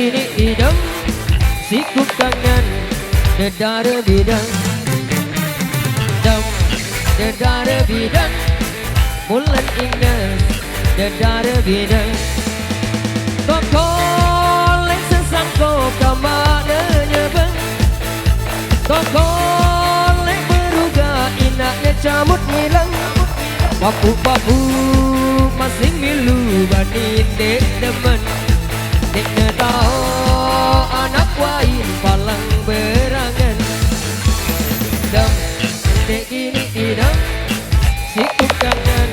gini idam siku kangen dedara bidang dam dedara bidang mulan ingat dedara bidang koko lek sesangko kamana nyebeng koko lek beruga inaknya camut ngilang papu-papu masing milu banin dek demen dek netau anak wain palang berangan dam dek gini idam siku kangen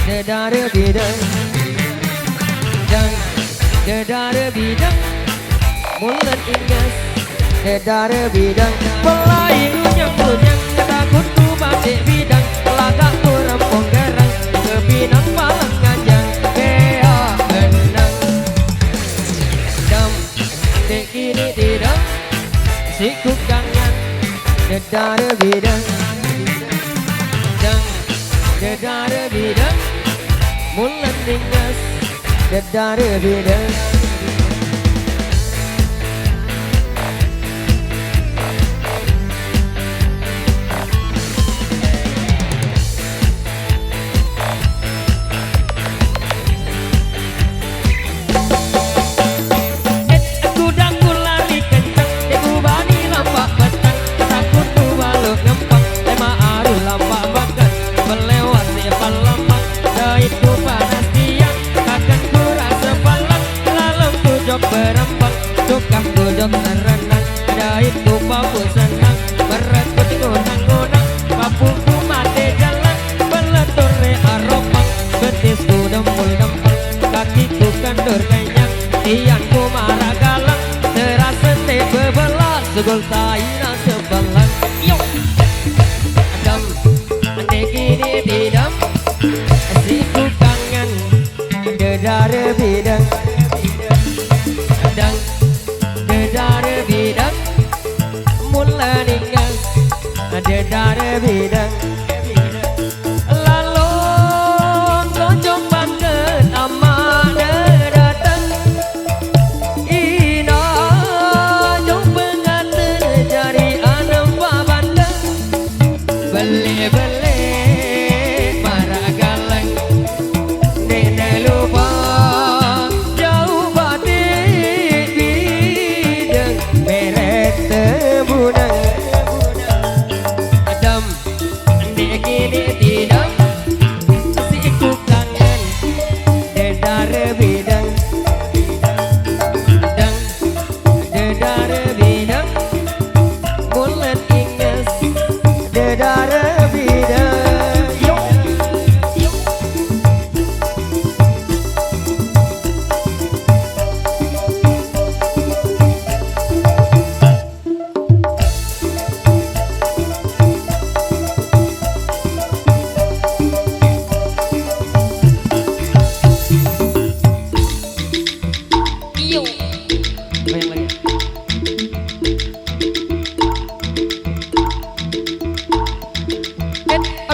dedara bidang dan dedara bidang mulan ingat dedara bidang pelaing nyang takutku badek bidang lagak rampung garang ke pinang palang ngajang bea benang dam dek gini tidak siku kangen dedara bidang dan dedara bidang mulan ingat dedara bidang berembang tukang bodok serenang dait lupa senang merekut gunang-gunang papuku mati jalan beletur aropang betisku dempul-dempul kakiku kendur kenyang tianku marah galang terasa bebelah segol taina sebelah yuk dam ane gini bidam siku kangen dedara bidang dedara bidang mulan ingat dedara bidang lalu kocok banget amana datang ina jauh pengantin jari anak babanda beli-beli marah galang nenek lupa adam dek gini tidak siku kangen dedara bidang dan dedara bidang mulan ingat dedara bidang yuk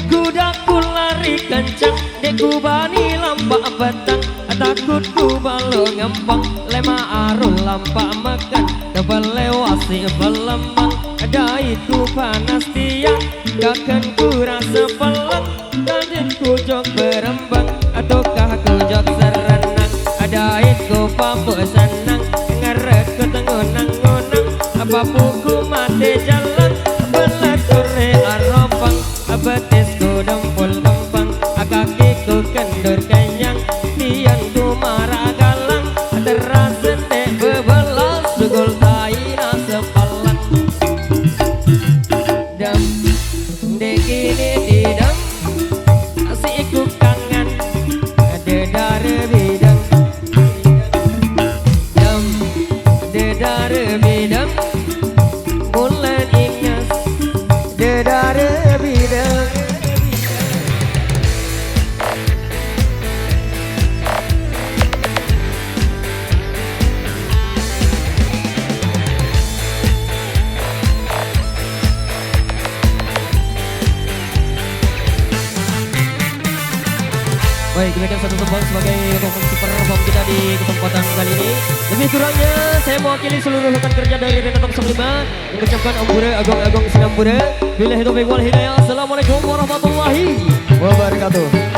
kudaku lari kencang deku bani lampak batang takutku balo ngempang lema arul lampak makan tebal lewasi belemang ada itu panas tiang kakkan ku rasa pelang dan ku jok berembang ataukah ku jok serenang ada itu papu senang ngeret ke tengunang-ngunang apa puku mati jalan beletur aropang betisku dempul dempang kakiku kendur kenyang tianku marah galang terasa bebelah segol taina sepalang dam dek gini tidak siku kangen dedara bidang dam dedara bidang mulan ingat dedara bidang Baik, demikian satu tembang sebagai untuk perform kita di kesempatan kali ini. Lebih kurangnya saya mewakili seluruh rekan kerja dari Renatong 5 mengucapkan ampura agong-agong sinambura. Billahi taufiq wal hidayah. Assalamualaikum warahmatullahi wabarakatuh.